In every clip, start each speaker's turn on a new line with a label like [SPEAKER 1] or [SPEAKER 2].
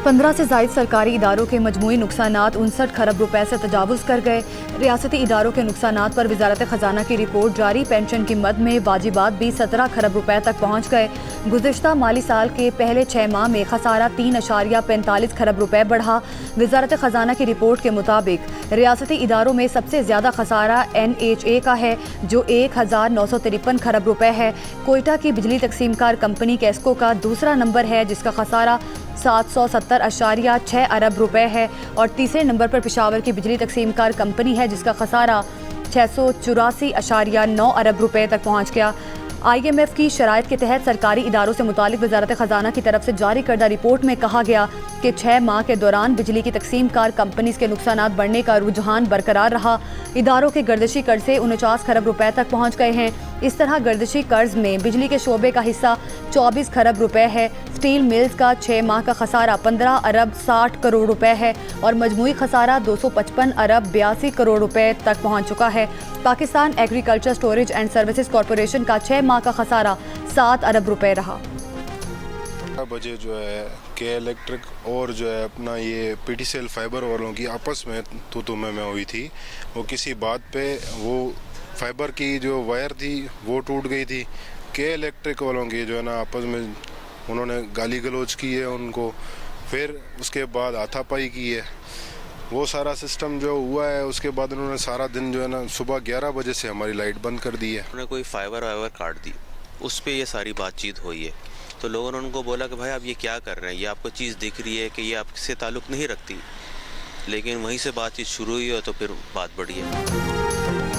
[SPEAKER 1] 15 से ज़ायद सरकारी इदारों के मजमूई नुकसानात 59 खरब रुपए से तजावुज़ कर गए। रियासती इदारों के नुकसानात पर वजारत ख़जाना की रिपोर्ट जारी। पेंशन की मद में वाजिबात भी 17 खरब रुपए तक पहुँच गए। गुज़िश्ता माली साल के पहले 6 माह में खसारा 3.45 खरब रुपए बढ़ा। वजारत ख़जाना की रिपोर्ट के मुताबिक रियासती इदारों में सबसे ज़्यादा खसारा NHA का है जो 1953 खरब रुपए है। कोयटा की बिजली तकसीमकार कंपनी कैस्को का दूसरा नंबर है जिसका खसारा 770.6 अरब रुपए है और तीसरे नंबर पर पेशावर की बिजली तकसीमकार कंपनी है जिसका खसारा 684.9 अरब रुपए तक पहुंच गया। IMF की शराइत के तहत सरकारी इदारों से मुतालिक वजारत ख़जाना की तरफ से जारी करदा रिपोर्ट में कहा गया कि 6 माह के दौरान बिजली की तकसीमकार कंपनीज के नुकसानात बढ़ने का रुझान बरकरार रहा। इदारों के गर्दिशी कर्ज से 49 खरब रुपए तक पहुँच गए हैं। इस तरह गर्दिशी कर्ज में बिजली के शोबे का हिस्सा 24 खरब रुपए है। स्टील मिल्स का 6 माह का खसारा 15 अरब 60 करोड़ रुपए है और मजमूई खसारा 255 अरब 82 करोड़ रुपए तक पहुंच चुका है। Pakistan agriculture storage and services corporation का 6 माह का खसारा 7 अरब रुपए रहा।
[SPEAKER 2] बजे जो है के इलेक्ट्रिक और जो है अपना ये PTCL फाइबर वालों की आपस में तू मैं हुई थी। वो किसी बात पे वो फाइबर की जो वायर थी वो टूट गई थी। के इलेक्ट्रिक वालों की जो है ना आपस में उन्होंने गाली गलौज की है उनको, फिर उसके बाद हाथापाई की है। वो सारा सिस्टम जो हुआ है उसके बाद उन्होंने सारा दिन जो है ना सुबह 11 बजे से हमारी लाइट बंद कर दी है।
[SPEAKER 3] उन्होंने कोई फाइबर वाइबर काट दी, उस पर ये सारी बातचीत हुई है। तो लोगों ने उनको बोला कि भाई आप ये क्या कर रहे हैं, ये आपको चीज़ दिख रही है कि ये आपसे ताल्लुक़ नहीं रखती, लेकिन वहीं से बातचीत शुरू हुई है तो फिर बात बढ़ी है।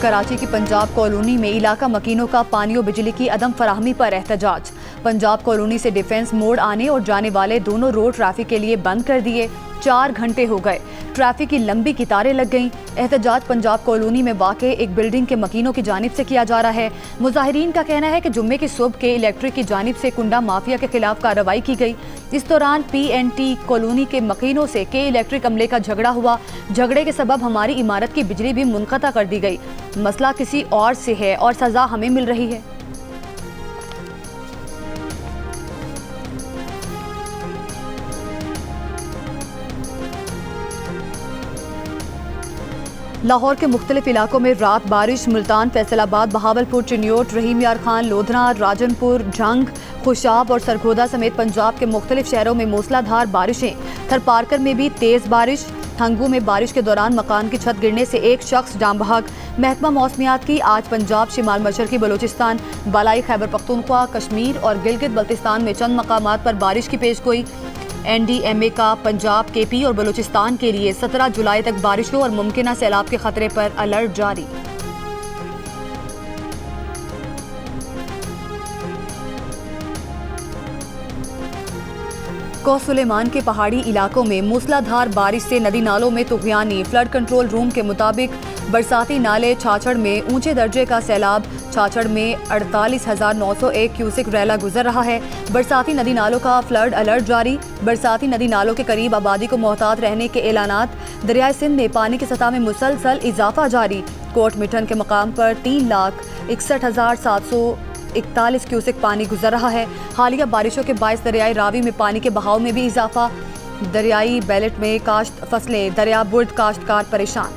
[SPEAKER 1] कराची की पंजाब कॉलोनी में इलाका मकीनों का पानी और बिजली की अदम फराहमी पर एहतजाज। पंजाब कॉलोनी से डिफेंस मोड़ आने और जाने वाले दोनों रोड ट्रैफिक के लिए बंद कर दिए। 4 घंटे हो गए, ट्रैफिक की लंबी कितारें लग गईं। एहतजाज पंजाब कॉलोनी में वाक़े एक बिल्डिंग के मकीनों की जानिब से किया जा रहा है। मुजाहिरीन का कहना है कि जुम्मे की सुबह के इलेक्ट्रिक की जानिब से कुंडा माफिया के खिलाफ कार्रवाई की गई। इस दौरान PNT कॉलोनी के मकीनों से के इलेक्ट्रिक अमले का झगड़ा हुआ। झगड़े के सबब हमारी इमारत की बिजली भी मुनक़ता कर दी गई। मसला किसी और से है और सज़ा हमें मिल रही है। लाहौर के मुख्तलिफ इलाकों में रात बारिश। मुल्तान, फैसलाबाद, बहावलपुर, चिन्योट, रहीम यार खान, लोधरा, राजनपुर, जंग, खुशाब और सरगोदा समेत पंजाब के मुख्तलिफ शहरों में मूसलाधार बारिशें। थरपारकर में भी तेज़ बारिश। हंगू में बारिश के दौरान मकान की छत गिरने से एक शख्स जान बहक। महकमा मौसमियात की आज पंजाब, शिमाल मशरकी बलूचिस्तान, बालाई खैबर पख्तूनख्वा, कश्मीर और गिलगित बल्तिस्तान में चंद मकामात पर बारिश की पेशगोई। NDMA का पंजाब, KP और बलूचिस्तान के लिए 17 जुलाई तक बारिशों और मुमकिना सैलाब के खतरे पर अलर्ट जारी। कोह सुलेमान के पहाड़ी इलाकों में मूसलाधार बारिश से नदी नालों में तुग़यानी। फ्लड कंट्रोल रूम के मुताबिक बरसाती नाले छाछड़ में ऊंचे दर्जे का सैलाब। छाछड़ में 48,901 क्यूसिक रैला गुजर रहा है। बरसाती नदी नालों का फ्लड अलर्ट जारी। बरसाती नदी नालों के करीब आबादी को मोहतात रहने के ऐलानात। दरियाए सिंध में पानी की सतह में मुसलसल इजाफा जारी। कोट मिठन के मकाम पर 3,61,741 क्यूसिक पानी गुजर रहा है। हालिया बारिशों के बायस दरियाई रावी में पानी के बहाव में भी इजाफा। दरियाई बेल्ट में काश्त फसलें। दरिया बुर्द काश्तकार परेशान।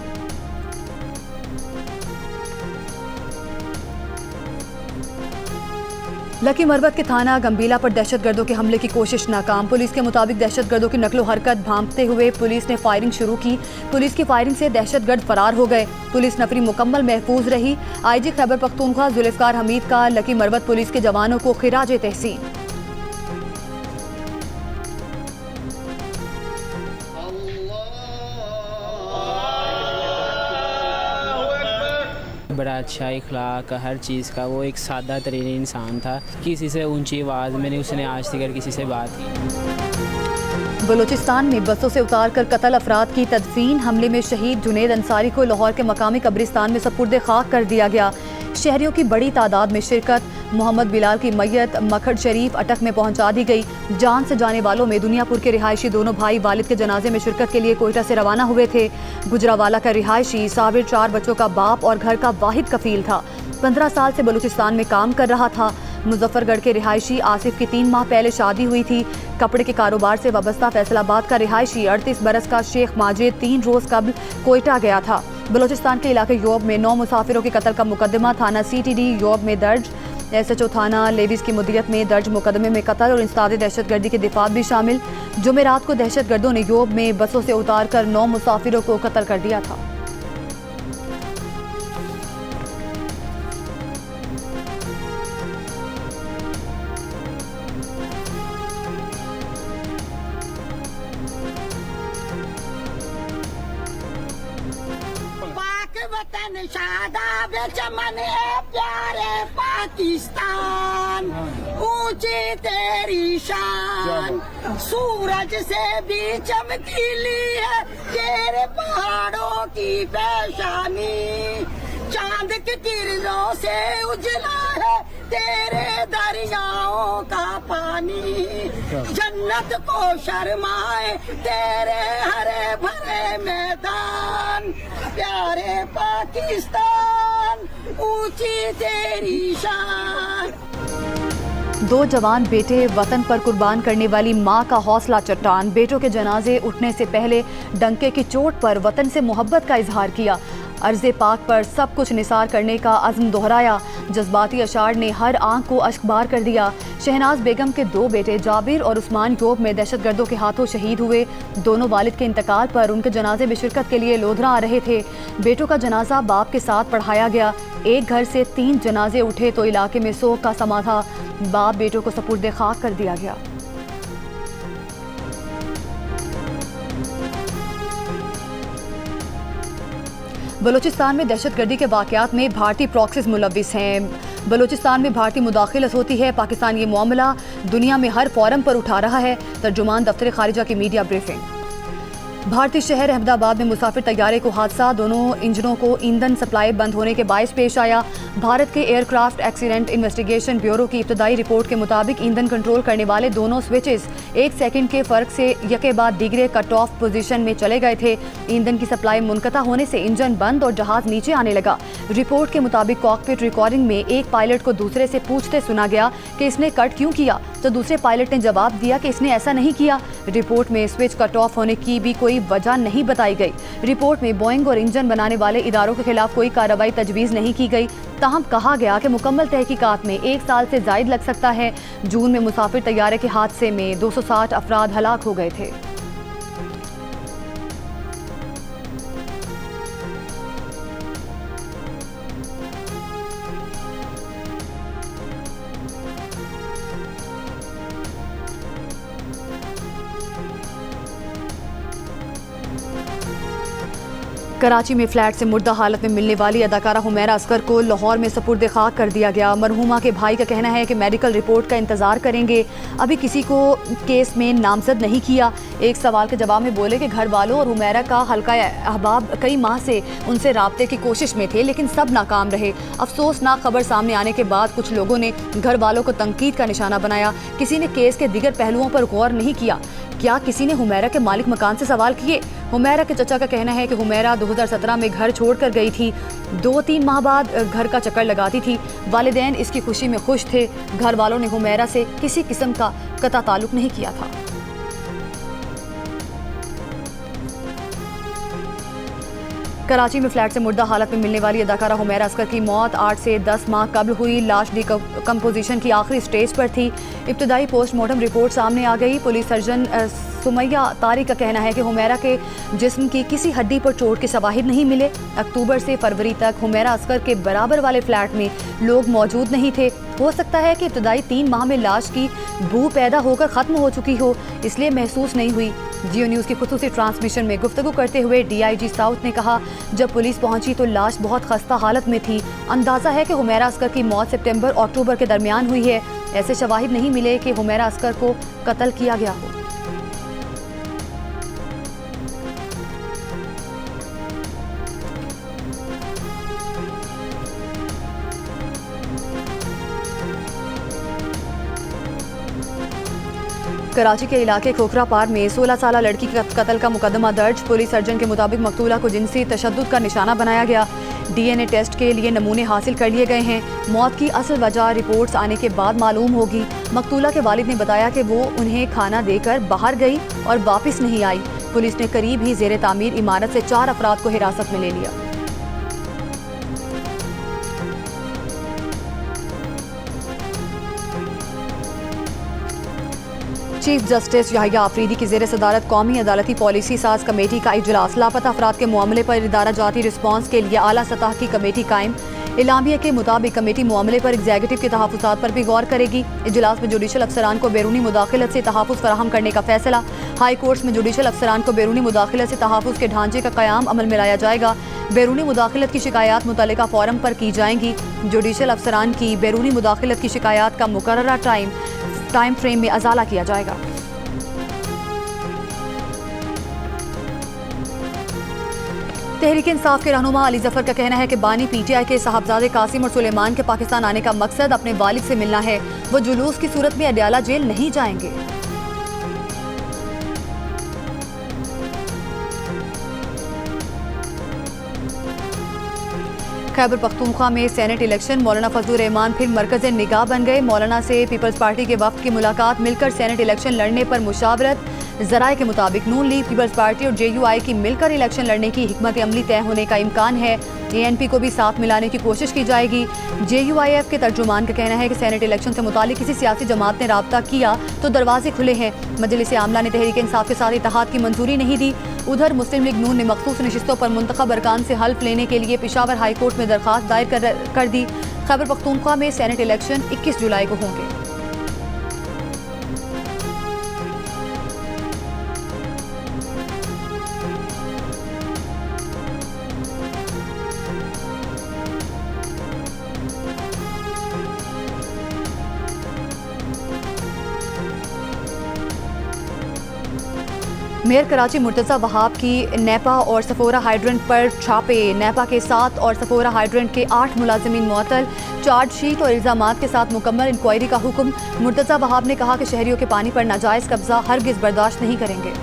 [SPEAKER 1] लकी मरवत के थाना गंबीला पर दहशतगर्दों के हमले की कोशिश नाकाम। पुलिस के मुताबिक दहशतगर्दों की नकलो हरकत भांपते हुए पुलिस ने फायरिंग शुरू की। पुलिस की फायरिंग से दहशतगर्द फरार हो गए। पुलिस नफरी मुकम्मल महफूज रही। IG खैबर पख्तूनख्वा जुल्फ़िकार हमीद का लकी मरवत पुलिस के जवानों को खिराज तहसीन।
[SPEAKER 4] बड़ा अच्छा इखलाक हर चीज़ का, वो एक सादा तरीन इंसान था। किसी से ऊंची आवाज़ में नहीं उसने आज तक किसी से बात की।
[SPEAKER 1] बलूचिस्तान में बसों से उतार कर कत्ल अफराद की तदफीन। हमले में शहीद जुनेद अंसारी को लाहौर के मकामी कब्रिस्तान में सपुर्द खाक कर दिया गया। शहरियों की बड़ी तादाद में शिरकत। मोहम्मद बिलाल की मैयत मखड़ शरीफ अटक में पहुंचा दी गई। जान से जाने वालों में दुनियापुर के रिहायशी दोनों भाई वालिद के जनाजे में शिरकत के लिए कोयटा से रवाना हुए थे। गुजरावाला का रिहायशी साबिर 4 बच्चों का बाप और घर का वाहिद कफील था। 15 साल से बलूचिस्तान में काम कर रहा था। मुजफ्फरगढ़ के रिहायशी आसिफ की 3 माह पहले शादी हुई थी। कपड़े के कारोबार से वाबस्ता फैसलाबाद का रिहायशी 38 बरस का शेख माजिद 3 रोज कबल कोयटा गया था। बलोचिस्तान के इलाके योब में 9 मुसाफिरों के कत्ल का मुकदमा थाना CTD योब में दर्ज। SHO थाना लेविस की मुदीरियत में दर्ज मुकदमे में कत्ल और इंसदाद दहशतगर्दी के दिफात भी शामिल। जुमेरात को दहशतगर्दों ने योब में बसों से उतार कर 9 मुसाफिरों को कत्ल कर दिया था।
[SPEAKER 5] वतन शादाब चमन है प्यारे पाकिस्तान, ऊंची तेरी शान, सूरज से भी चमकीली है तेरे पहाड़ों की पेशानी, चांद के किरणों से उजला है तेरे दरियाओं का पानी, जन्नत को शर्माए तेरे हरे भरे मैदान, प्यारे पाकिस्तान ऊंची तेरी शान।
[SPEAKER 1] 2 जवान बेटे वतन पर कुर्बान करने वाली मां का हौसला चट्टान। बेटों के जनाजे उठने से पहले डंके की चोट पर वतन से मोहब्बत का इजहार किया। अर्ज़े पाक पर सब कुछ निसार करने का अज़्म दोहराया। जज्बाती अशार ने हर आंख को अश्कबार कर दिया। शहनाज बेगम के 2 बेटे जाबिर और उस्मान योब में दहशतगर्दों के हाथों शहीद हुए। दोनों वालिद के इंतकाल पर उनके जनाजे में शिरकत के लिए लोधरा आ रहे थे। बेटों का जनाजा बाप के साथ पढ़ाया गया। एक घर से 3 जनाजे उठे तो इलाके में सोग का समा था। बाप बेटों को सपुर्दे खाक कर दिया गया। बलूचिस्तान में दहशतगर्दी के वाक़यात में भारतीय प्रॉक्सीज मुलव्विस हैं। बलूचिस्तान में भारतीय मुदाखिलत होती है। पाकिस्तान ये मामला दुनिया में हर फोरम पर उठा रहा है। तर्जुमान दफ्तर खारिजा की मीडिया ब्रीफिंग। भारतीय शहर अहमदाबाद में मुसाफिर तैयारे को हादसा, दोनों इंजनों को ईंधन सप्लाई बंद होने के बायस पेश आया। भारत के एयरक्राफ्ट एक्सीडेंट इन्वेस्टिगेशन ब्यूरो की इब्तदाई रिपोर्ट के मुताबिक ईंधन कंट्रोल करने वाले दोनों स्विचेस 1 सेकंड के फर्क से यके बाद दीगरे कट ऑफ पोजीशन में चले गए थे। ईंधन की सप्लाई मुनक़ता होने से इंजन बंद और जहाज नीचे आने लगा। रिपोर्ट के मुताबिक कॉकपिट रिकॉर्डिंग में एक पायलट को दूसरे से पूछते सुना गया कि इसने कट क्यों किया, तो दूसरे पायलट ने जवाब दिया कि इसने ऐसा नहीं किया। रिपोर्ट में स्विच कट ऑफ होने की भी कोई वजह नहीं बताई गई। रिपोर्ट में बोइंग और इंजन बनाने वाले इदारों के खिलाफ कोई कार्रवाई तजवीज़ नहीं की गई। ताहम कहा गया कि मुकम्मल तहकीकात में 1 साल से जायद लग सकता है। जून में मुसाफिर तैयारे के हादसे में 260 अफराद हलाक हो गए थे। कराची में फ्लैट से मुर्दा हालत में मिलने वाली अदाकारा हुमैरा असगर को लाहौर में सपुर्द खाक कर दिया गया। मरहूमा के भाई का कहना है कि मेडिकल रिपोर्ट का इंतजार करेंगे, अभी किसी को केस में नामजद नहीं किया। एक सवाल के जवाब में बोले कि घर वालों और हुमैरा का हल्का अहबाब कई माह से उनसे राब्ते की कोशिश में थे, लेकिन सब नाकाम रहे। अफसोसनाक खबर सामने आने के बाद कुछ लोगों ने घर वालों को तनकीद का निशाना बनाया। किसी ने केस के दीगर पहलुओं पर गौर नहीं किया। क्या किसी ने हुमैरा के मालिक मकान से सवाल किए? हुमैरा के चचा का कहना है कि हुमैरा 2017 में घर छोड़कर गई थी। 2-3 माह बाद घर का चक्कर लगाती थी। वालिदैन इसकी खुशी में खुश थे। घर वालों ने हुमैरा से किसी किस्म का कता ताल्लुक नहीं किया था। कराची में फ्लैट से मुर्दा हालत में मिलने वाली अदाकारा हुमैरा असगर की मौत 8 से 10 माह कबल हुई। लाश डिकम्पोजिशन की आखिरी स्टेज पर थी। इब्तदाई पोस्टमार्टम रिपोर्ट सामने आ गई। पुलिस सर्जन सुमैया तारिक का कहना है कि हुमैरा के जिस्म की किसी हड्डी पर चोट के शवाहिद नहीं मिले। अक्टूबर से फरवरी तक हुमैरा असगर के बराबर वाले फ्लैट में लोग मौजूद नहीं थे। हो सकता है कि इब्तदाई 3 माह में लाश की बू पैदा होकर ख़त्म हो चुकी हो, इसलिए महसूस नहीं हुई। जियो न्यूज़ की खुसूसी ट्रांसमिशन में गुफ्तगू करते हुए DIG साउथ ने कहा, जब पुलिस पहुंची तो लाश बहुत खस्ता हालत में थी। अंदाज़ा है कि हुमैरा असगर की मौत सितंबर और अक्टूबर के दरमियान हुई है। ऐसे शवाहिद नहीं मिले कि हुमैरा असगर को कत्ल किया गया हो। कराची के इलाके खोखरा पार में 16 साला लड़की के कत्ल का मुकदमा दर्ज। पुलिस सर्जन के मुताबिक मकतूला को जिनसी तशद्दुद का निशाना बनाया गया। DNA टेस्ट के लिए नमूने हासिल कर लिए गए हैं। मौत की असल वजह रिपोर्ट्स आने के बाद मालूम होगी। मकतूला के वालिद ने बताया कि वो उन्हें खाना देकर बाहर गई और वापस नहीं आई। पुलिस ने करीब ही ज़ेरे तामीर इमारत से 4 अफराद को हिरासत में ले लिया। चीफ जस्टिस याहिया आफरीदी की ज़ेर सदारत कौमी अदालती पॉलिसी साज कमेटी का इजलास। लापता अफराद के मामले पर इदारा जाती रिस्पॉन्स के लिए आला सतह की कमेटी कायम। इलामिया के मुताबिक कमेटी मामले पर एग्जीक्यूटिव के तहफ़्फ़ुज़ात पर भी गौर करेगी। इजलास में जुडिशल अफसरान को बैरूनी मुदाखलत से तहफ़्फ़ुज़ फराहम करने का फैसला। हाई कोर्ट्स में जुडिशल अफसरान को बैरूनी मुदाखलत से तहफ़्फ़ुज़ के ढांचे का क़याम अमल में लाया जाएगा। बैरूनी मुदाखलत की शिकायत मुतल्लिका फ़ोरम पर की जाएंगी। जुडिशल अफसरान की बैरूनी मुदाखलत की शिकायत का मुकर्ररा टाइम फ्रेम में अजाला किया जाएगा। तहरीक इंसाफ के रहनुमा अली जफर का कहना है कि बानी PTI के साहबजादे कासिम और सुलेमान के पाकिस्तान आने का मकसद अपने वालिद से मिलना है। वो जुलूस की सूरत में अडयाला जेल नहीं जाएंगे। खैबर पख्तूनख्वा में सेनेट इलेक्शन। मौलाना फजलुर रहमान फिर मरकज़ निगाह बन गए। मौलाना से पीपल्स पार्टी के वफ्द की मुलाकात। मिलकर सेनेट इलेक्शन लड़ने पर मुशावरत। ज़राए के मुताबिक नून लीग, पीपल्स पार्टी और JUI की मिलकर इलेक्शन लड़ने की हिकमत अमली तय होने का इम्कान है। ANP को भी साथ मिलाने की कोशिश की जाएगी। JUIF के तर्जुमान का कहना है कि सेनेट इलेक्शन से मुतालिक किसी सियासी जमात ने राब्ता किया तो दरवाजे खुले हैं। मजलिस आमला ने तहरीक इंसाफ के साथ इत्तेहाद की मंजूरी नहीं दी। उधर मुस्लिम लीग नून ने मखसूस नशिस्तों पर मुंतखब अरकान से हल्फ लेने के लिए पेशावर हाई कोर्ट में दरख्वास्त दायर कर दी। खैबर पख्तूनख्वा में सेनेट इलेक्शन 21 जुलाई को होंगे। मेयर कराची मुर्तज़ा वहाब की नेपा और सफोरा हाइड्रेंट पर छापे। नेपा के 7 और सफोरा हाइड्रेंट के 8 मुलाजिमीन मुअत्तल। चार्जशीट और इल्ज़ामात के साथ मुकम्मल इंक्वायरी का हुक्म। मुर्तज़ा वहाब ने कहा कि शहरियों के पानी पर नाजायज़ कब्जा हरगिज़ बर्दाश्त नहीं करेंगे।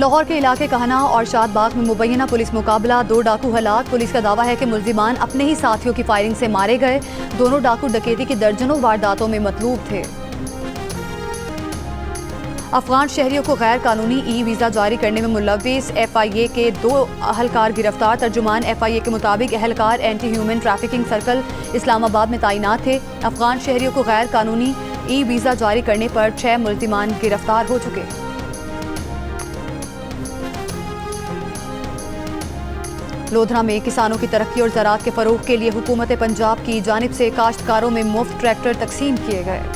[SPEAKER 1] लाहौर के इलाके कहना और शादबाग में मुबैना पुलिस मुकाबला। 2 डाकू हलाक। पुलिस का दावा है कि मुल्जिमान अपने ही साथियों की फायरिंग से मारे गए। दोनों डाकू डकैती की दर्जनों वारदातों में मतलूब थे। अफगान शहरियों को गैर कानूनी वीज़ा जारी करने में मुलव्विस FIA के 2 अहलकार गिरफ्तार। तर्जुमान FIA के मुताबिक अहलकार anti human trafficking circle Islamabad में तैनात थे। अफगान शहरियों को गैर कानूनी वीज़ा जारी करने पर 6 मुल्जिमान गिरफ्तार हो चुके। लोधरा में किसानों की तरक्की और ज़राअत के फ़रोग़ के लिए हुकूमत पंजाब की जानिब से काश्तकारों में मुफ्त ट्रैक्टर तकसीम किए गए।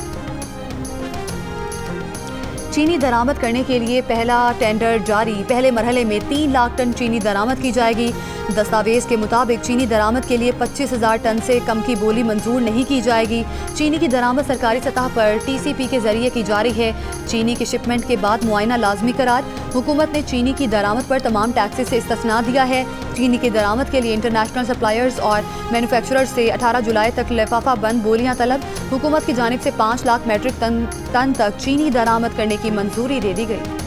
[SPEAKER 1] चीनी दरामद करने के लिए पहला टेंडर जारी। पहले मरहले में 3 लाख टन चीनी दरामद की जाएगी। दस्तावेज के मुताबिक चीनी दरामद के लिए 25,000 टन से कम की बोली मंजूर नहीं की जाएगी। चीनी की दरामद सरकारी सतह पर TCP के जरिए की जा रही है। चीनी की शिपमेंट के बाद मुआयना लाजमी करार। हुकूमत ने चीनी की दरामद पर तमाम टैक्सेस से इस्तिस्ना दिया है। चीनी की दरामद के लिए इंटरनेशनल सप्लायर्स और मैन्युफैक्चरर्स से 18 जुलाई तक लिफाफा बंद बोलियां तलब। हुकूमत की जानिब से 5 लाख मेट्रिक टन तक चीनी दरामद करने की मंजूरी दे दी गई।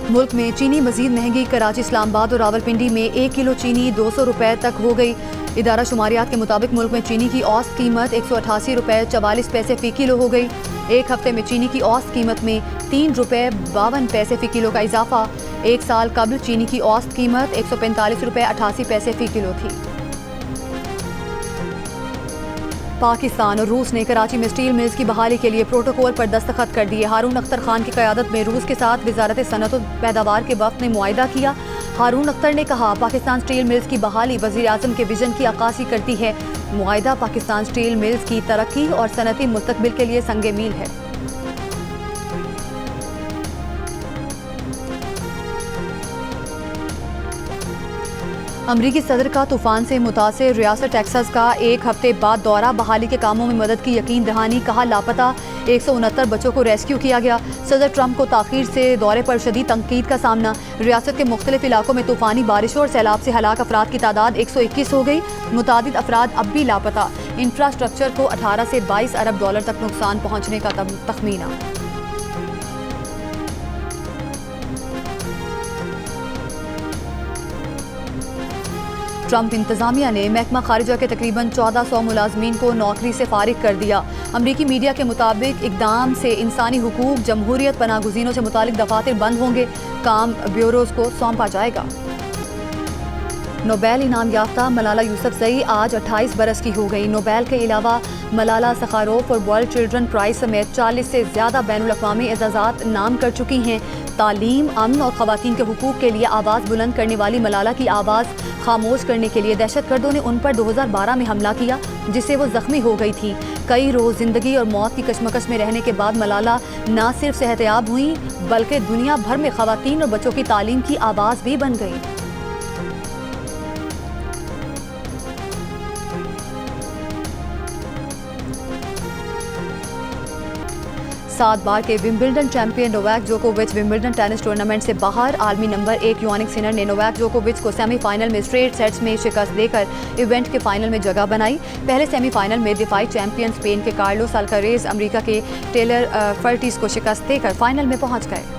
[SPEAKER 1] मुल्क में चीनी मजीद महंगी। कराची, इस्लामाबाद और रावलपिंडी में 1 किलो चीनी 200 रुपए तक हो गई। इदारा शुमारियात के मुताबिक मुल्क में चीनी की औसत कीमत 188 रुपए 44 पैसे फ़ी किलो हो गई। एक हफ्ते में चीनी की औसत कीमत में 3 रुपए 52 पैसे फ़ी किलो का इजाफा। 1 साल कबल चीनी की औसत कीमत 145 रुपए 88 पैसे फ़ी किलो थी। पाकिस्तान और रूस ने कराची में स्टील मिल्स की बहाली के लिए प्रोटोकॉल पर दस्तखत कर दिए। हारून अख्तर खान की क़यादत में रूस के साथ वजारत सनअत और पैदावार के वफ़द ने मुआहिदा किया। हारून अख्तर ने कहा, पाकिस्तान स्टील मिल्स की बहाली वज़ीर आज़म के विजन की अक्कासी करती है। मुआहिदा पाकिस्तान स्टील मिल्स की तरक्की और सनअती मुस्तक़बिल के लिए संगे मील है। अमरीकी सदर का तूफान से मुतासिर रियासत टेक्सास का 1 हफ्ते बाद दौरा। बहाली के कामों में मदद की यकीन दहानी। कहा, लापता 169 बच्चों को रेस्क्यू किया गया। सदर ट्रंप को ताख़ीर से दौरे पर शदीद तनकीद का सामना। रियासत के मुख्तलिफ इलाकों में तूफ़ानी बारिशों और सैलाब से हलाक अफराद की तादाद 121 हो गई। मुतादिद अफराद अब भी लापता। इंफ्रास्ट्रक्चर को 18 से 22 अरब डॉलर तक नुकसान पहुँचने का तखमीना। ट्रंप इंतजामिया ने महकमा खारिजा के तकरीबन 1400 मुलाजमीन को नौकरी से फारिग कर दिया। अमरीकी मीडिया के मुताबिक इकदाम से इंसानी हुकूक, जमहूरियत, पनागुज़ीनों से मुतालिक दफातर बंद होंगे, काम ब्यूरोज को सौंपा जाएगा। नोबेल इनाम याफ्ता मलाला यूसुफजई आज 28 बरस की हो गई। नोबेल के अलावा मलाला सखारोफ और वर्ल्ड चिल्ड्रन प्राइज समेत 40 से ज़्यादा बैनुल-अक़वामी एजाज़ात नाम कर चुकी हैं। तालीम, अमन और ख़वातीन के हुकूक के लिए आवाज़ बुलंद करने वाली मलाला की आवाज़ खामोश करने के लिए दहशतगर्दों ने उन पर 2012 में हमला किया, जिससे वो ज़ख्मी हो गई थी। कई रोज़ ज़िंदगी और मौत की कशमकश में रहने के बाद मलाला न सिर्फ सेहतयाब हुई बल्कि दुनिया भर में ख़वातीन और बच्चों की तालीम की आवाज़ भी बन गई। 7 बार के विंबलडन चैंपियन नोवाक जोकोविच विंबलडन टेनिस टूर्नामेंट से बाहर। आलमी नंबर 1 यानिक सिनर ने नोवाक जोकोविच को सेमीफाइनल में स्ट्रेट सेट्स में शिकस्त देकर इवेंट के फाइनल में जगह बनाई। पहले सेमीफाइनल में दिफाई चैंपियन स्पेन के कार्लोस अल्कारेज अमेरिका के टेलर फर्टिस को शिकस्त देकर फाइनल में पहुंच गए।